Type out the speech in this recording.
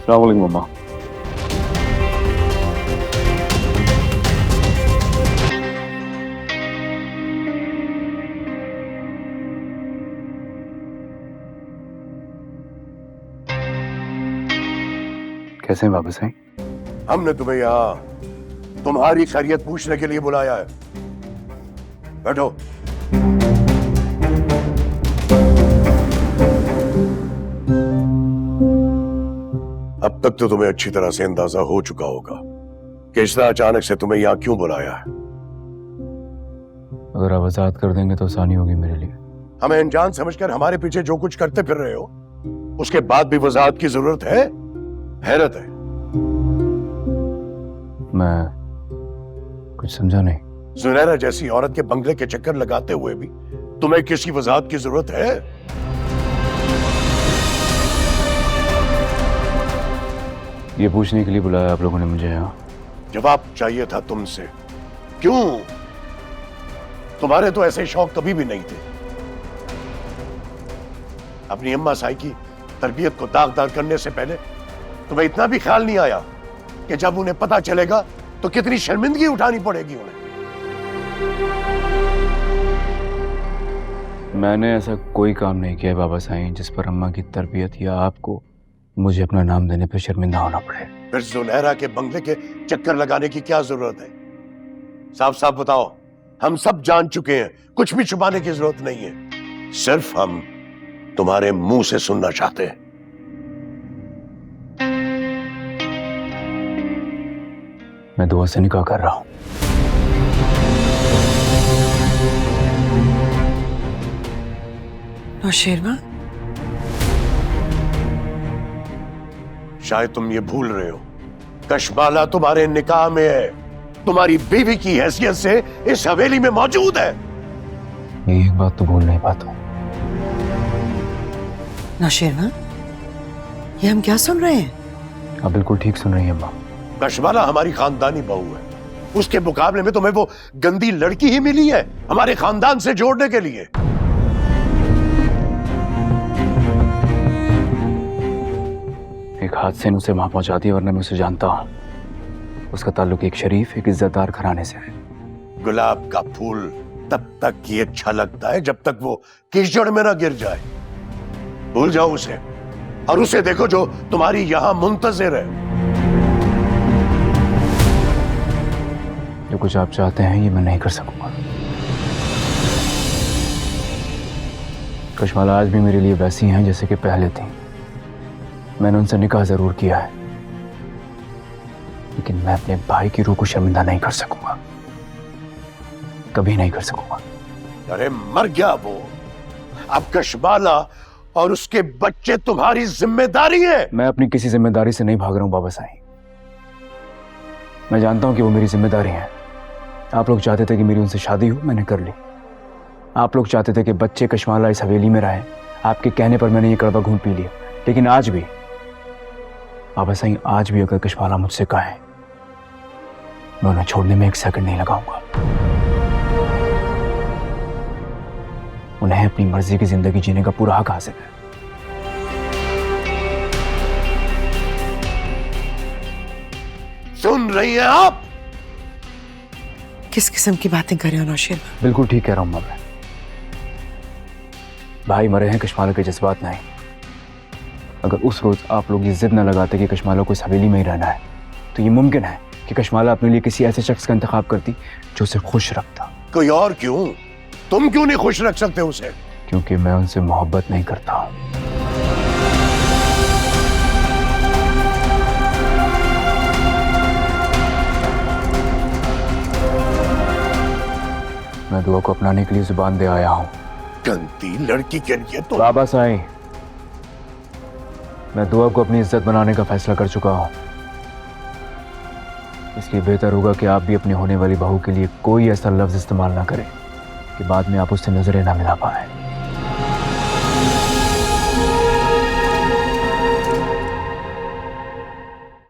Travelling मम्मा। कैसे हैं वापस आए? हमने तुम्हें यहाँ तुम्हारी खैरियत पूछने के लिए बुलाया है। बैठो। अब तक तो तुम्हें अच्छी तरह से अंदाजा हो चुका होगा कि इतना अचानक से तुम्हें यहाँ क्यों बुलाया है। अगर आप वजाहत कर देंगे तो आसानी होगी मेरे लिए। हमें अनजान समझकर हमारे पीछे जो कुछ करते फिर रहे हो, उसके बाद भी वजाहत की जरूरत है? हैरत है। मैं कुछ समझा नहीं। जुनैरा जैसी औरत के बंगले के चक्कर लगाते हुए भी तुम्हें किसी वजाहत की जरूरत है? ये पूछने के लिए बुलाया आप लोगों ने मुझे यहाँ? जवाब चाहिए था तुमसे। क्यों? तुम्हारे तो ऐसे शौक कभी भी नहीं थे। अपनी अम्मा साई की तरबियत को दागदार करने से पहले तुम्हें इतना भी ख्याल नहीं आया कि जब उन्हें पता चलेगा तो कितनी शर्मिंदगी उठानी पड़ेगी उन्हें? मैंने ऐसा कोई काम नहीं किया बाबा साईं जिस पर अम्मा की तरबियत या आपको मुझे अपना नाम देने पर शर्मिंदा होना पड़े। फिर जुनैरा के बंगले के चक्कर लगाने की क्या जरूरत है? साफ साफ बताओ। हम सब जान चुके हैं, कुछ भी छुपाने की जरूरत नहीं है। सिर्फ हम तुम्हारे मुंह से सुनना चाहते हैं। मैं दुआ से निकाह कर रहा हूं। नौशेरवा, शायद तुम ये भूल रहे हो, कशमाला तुम्हारे निकाह में है, तुम्हारी बीवी की हैसियत से इस हवेली में मौजूद है। ये एक बात तो भूल नहीं पाता हूं। नौशेरवा, ये हम क्या सुन रहे हैं? आप बिल्कुल ठीक सुन रही हैं अम्मा। कशमाला हमारी खानदानी बहू है, उसके मुकाबले में तुम्हें वो गंदी लड़की ही मिली है हमारे खानदान से जोड़ने के लिए। एक हादसे ने उसे वहां पहुंचा दिया, वरना मैं उसे जानता हूं। उसका ताल्लुक एक शरीफ, एक इज्जतदार घराने से है। गुलाब का फूल तब तक ही अच्छा लगता है जब तक वो कीचड़ में ना गिर जाए। भूल जाओ उसे और उसे देखो जो तुम्हारी यहां मुंतजिर है। जो कुछ आप चाहते हैं ये मैं नहीं कर सकूंगा। कशमाला आज भी मेरे लिए वैसी हैं जैसे कि पहले थी। मैंने उनसे निकाह जरूर किया है, लेकिन मैं अपने भाई की रूह को शर्मिंदा नहीं कर सकूंगा, कभी नहीं कर सकूंगा। अरे मर गया वो, अब कशमाला और उसके बच्चे तुम्हारी जिम्मेदारी है। मैं अपनी किसी जिम्मेदारी से नहीं भाग रहा हूं बाबा साईं। मैं जानता हूं कि वो मेरी जिम्मेदारी है। आप लोग चाहते थे कि मेरी उनसे शादी हो, मैंने कर ली। आप लोग चाहते थे कि बच्चे कशमाला इस हवेली में रहें, आपके कहने पर मैंने ये कड़वा घूंट पी लिया। लेकिन आज भी बाबा साईं, आज भी अगर कशमाला मुझसे कहे, मैं उन्हें छोड़ने में एक सेकंड नहीं लगाऊंगा। उन्हें अपनी मर्जी की जिंदगी जीने का पूरा हक हासिल है। सुन रही हैं आप? किस किस्म की बातें कर रहे हो नौशेरवा? बिल्कुल ठीक कह रहा हूं मैं। भाई मरे हैं, कशमाला के जज्बात नहीं। अगर उस रोज आप लोग ये जिद न लगाते कि कशमाला को इस हवेली में ही रहना है, तो ये मुमकिन है कि कशमाला अपने लिए किसी ऐसे शख्स का इंतखाब करती जो उसे खुश रखता। कोई और क्यों? तुम क्यों नहीं खुश रख सकते उसे? क्योंकि मैं उनसे मोहब्बत नहीं करता हूं। मैं दुआ को अपनाने के लिए जुबान दे आया हूं। गंदी लड़की के लिए तो बाबा साईं, मैं दुआ को अपनी इज्जत बनाने का फैसला कर चुका हूं। इसलिए बेहतर होगा कि आप भी अपनी होने वाली बहू के लिए कोई ऐसा लफ्ज इस्तेमाल ना करें कि बाद में आप उससे नजरें ना मिला पाए।